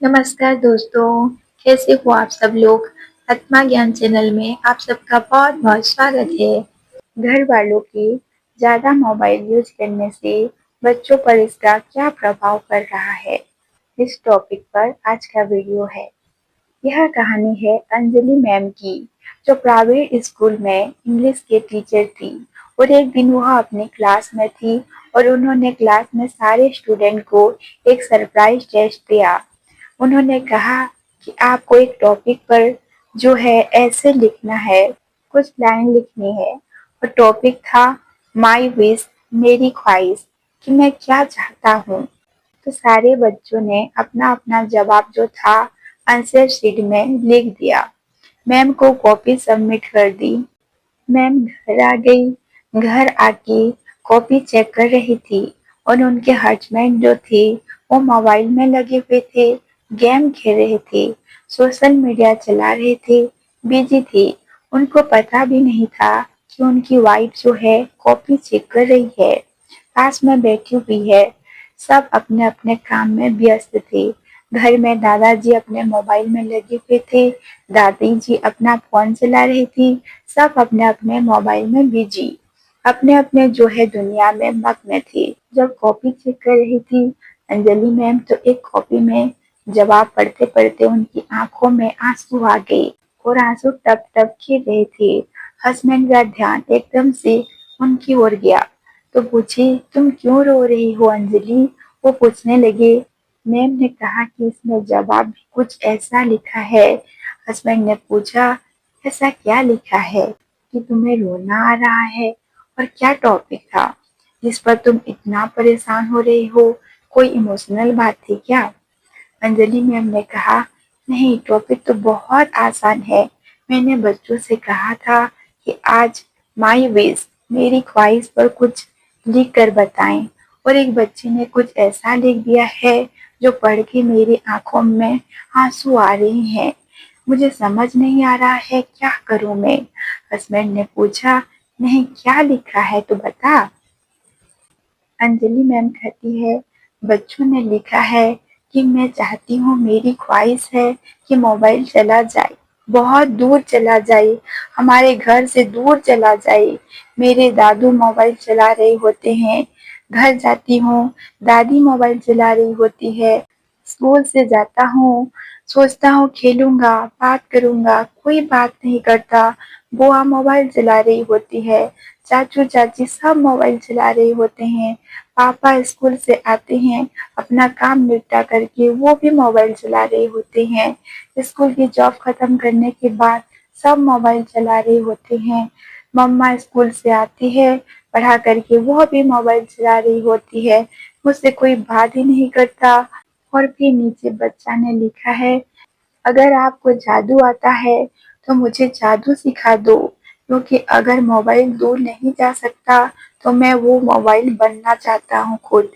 नमस्कार दोस्तों, कैसे हो आप सब लोग? आत्मा ज्ञान चैनल में आप सबका बहुत बहुत स्वागत है। घर वालों के ज़्यादा मोबाइल यूज करने से बच्चों पर इसका क्या प्रभाव पड़ रहा है, इस टॉपिक पर आज का वीडियो है। यह कहानी है अंजलि मैम की, जो प्राइवेट स्कूल में इंग्लिश के टीचर थी और एक दिन वह अपनी क्लास में थी और उन्होंने क्लास में सारे स्टूडेंट को एक सरप्राइज टेस्ट दिया। उन्होंने कहा कि आपको एक टॉपिक पर जो है ऐसे लिखना है, कुछ लाइन लिखनी है और टॉपिक था माई विश, मेरी ख्वाहिश, कि मैं क्या चाहता हूँ। तो सारे बच्चों ने अपना अपना जवाब जो था आंसर शीट में लिख दिया। मैम को कॉपी सबमिट कर दी। मैम घर आ गई। घर आके कॉपी चेक कर रही थी और उनके हस्बैंड जो थे वो मोबाइल में लगे हुए थे, गेम खेल रहे थे, सोशल मीडिया चला रहे थे, बिजी थे। उनको पता भी नहीं था कि उनकी वाइफ जो है कॉपी चेक कर रही है, पास में बैठी हुई है। सब अपने अपने काम में व्यस्त थे। घर में दादाजी अपने मोबाइल में लगे हुए थे, दादी जी अपना फोन चला रही थी। सब अपने अपने मोबाइल में बिजी, अपने अपने जो है दुनिया में मग्न थे। जब कॉपी चेक कर रही थी अंजलि मैम, तो एक कॉपी में जवाब पढ़ते पढ़ते उनकी आंखों में आंसू आ गए और आंसू टप टप गिर रहे थे। हस्बैंड का ध्यान एकदम से उनकी ओर गया तो पूछी, तुम क्यों रो रही हो अंजलि? वो पूछने लगे। मैम ने कहा कि इसमें जवाब भी कुछ ऐसा लिखा है। हस्बैंड ने पूछा, ऐसा क्या लिखा है कि तुम्हें रोना आ रहा है? और क्या टॉपिक था जिस पर तुम इतना परेशान हो रही हो? कोई इमोशनल बात थी क्या? अंजलि मैम ने कहा, नहीं, टॉपिक तो बहुत आसान है। मैंने बच्चों से कहा था कि आज माई विश, मेरी ख्वाहिश पर कुछ लिख कर बताएं और एक बच्चे ने कुछ ऐसा लिख दिया है जो पढ़ के मेरी आंखों में आंसू आ रहे हैं। मुझे समझ नहीं आ रहा है, क्या करूं मैं? हस्बैंड ने पूछा, नहीं, क्या लिखा है तो बता। अंजलि मैम कहती है, बच्चों ने लिखा है कि मैं चाहती हूँ, मेरी ख्वाहिश है कि मोबाइल चला जाए, बहुत दूर चला जाए, हमारे घर से दूर चला जाए। मेरे दादू मोबाइल चला रहे होते हैं, घर जाती हूँ, दादी मोबाइल चला रही होती है, स्कूल से जाता हूँ, सोचता हूँ खेलूंगा, बात करूंगा, कोई बात नहीं करता। बुआ मोबाइल चला रही होती है, चाचू चाची सब मोबाइल चला रहे होते हैं। पापा स्कूल से आते हैं, अपना काम निपटा करके वो भी मोबाइल चला रहे होते हैं। स्कूल की जॉब खत्म करने के बाद सब मोबाइल चला रहे होते हैं। मम्मा स्कूल से आती है, पढ़ा करके वो भी मोबाइल चला रही होती है। मुझसे कोई बात ही नहीं करता। और फिर नीचे बच्चा ने लिखा है, अगर आपको जादू आता है तो मुझे जादू सिखा दो, क्योंकि अगर मोबाइल दूर नहीं जा सकता तो मैं वो मोबाइल बनना चाहता हूँ खुद।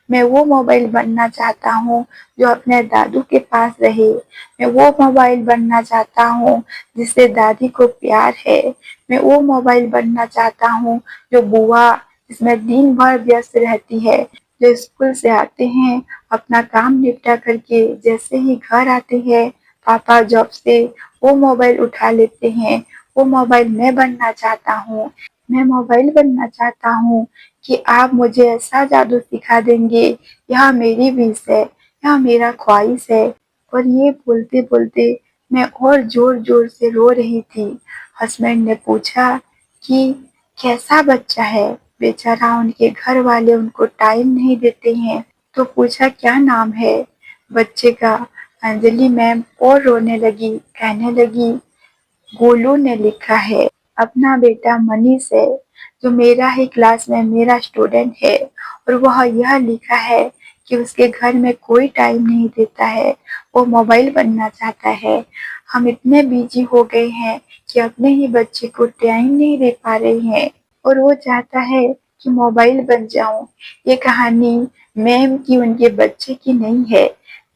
मैं वो मोबाइल बनना चाहता हूँ जो अपने दादू के पास रहे। मैं वो मोबाइल बनना चाहता हूँ जिससे दादी को प्यार है। मैं वो मोबाइल बनना चाहता हूँ जो बुआ, जिसमें दिन भर व्यस्त रहती है, जो स्कूल से आते हैं, अपना काम निपटा करके जैसे ही घर आते हैं, पापा जॉब से वो मोबाइल उठा लेते हैं। वो मोबाइल मैं बनना चाहता हूँ। मैं मोबाइल बनना चाहता हूँ कि आप मुझे ऐसा जादू सिखा देंगे। यह मेरी विश है, यह मेरा ख्वाहिश है। और ये बोलते बोलते मैं और जोर जोर से रो रही थी। हस्बैंड ने पूछा कि कैसा बच्चा है? बेचारा उनके घर वाले उनको टाइम नहीं देते हैं। तो पूछा, क्या नाम है बच्चे का? अंजलि मैम और रोने लगी, कहने लगी, गोलू ने लिखा है, अपना बेटा मनीष है, जो मेरा ही क्लास में मेरा स्टूडेंट है, और वह यह लिखा है कि उसके घर में कोई टाइम नहीं देता है, वो मोबाइल बनना चाहता है। हम इतने बिजी हो गए हैं कि अपने ही बच्चे को टाइम नहीं दे पा रहे हैं और वो चाहता है कि मोबाइल बन जाऊं। ये कहानी मैम की, उनके बच्चे की नहीं है।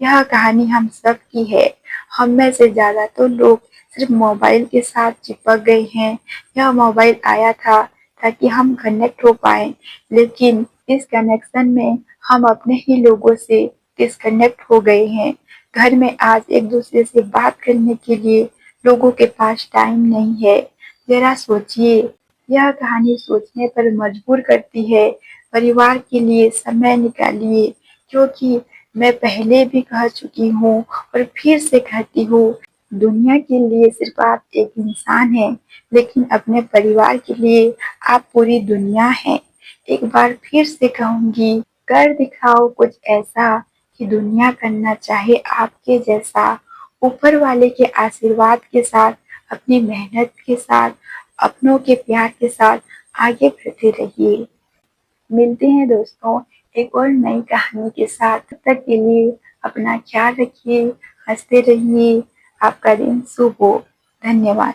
यह कहानी हम सब की है। हम में से ज्यादा तो लोग सिर्फ मोबाइल के साथ चिपक गए हैं। यह मोबाइल आया था ताकि हम कनेक्ट हो पाए, लेकिन इस कनेक्शन में हम अपने ही लोगों से डिस्कनेक्ट हो गए हैं। घर में आज एक दूसरे से बात करने के लिए लोगों के पास टाइम नहीं है। जरा सोचिए, यह कहानी सोचने पर मजबूर करती है। परिवार के लिए समय निकालिए, क्योंकि मैं पहले भी कह चुकी हूँ और फिर से कहती हूँ, दुनिया के लिए सिर्फ आप एक इंसान हैं, लेकिन अपने परिवार के लिए आप पूरी दुनिया हैं। एक बार फिर से कहूँगी, कर दिखाओ कुछ ऐसा कि दुनिया करना चाहे आपके जैसा। ऊपर वाले के आशीर्वाद के साथ, अपनी मेहनत के साथ, अपनों के प्यार के साथ आगे बढ़ते रहिए। मिलते हैं दोस्तों एक और नई कहानी के साथ। तब तक के लिए अपना ख्याल रखिए, हंसते रहिए। आपका दिन शुभ हो। धन्यवाद।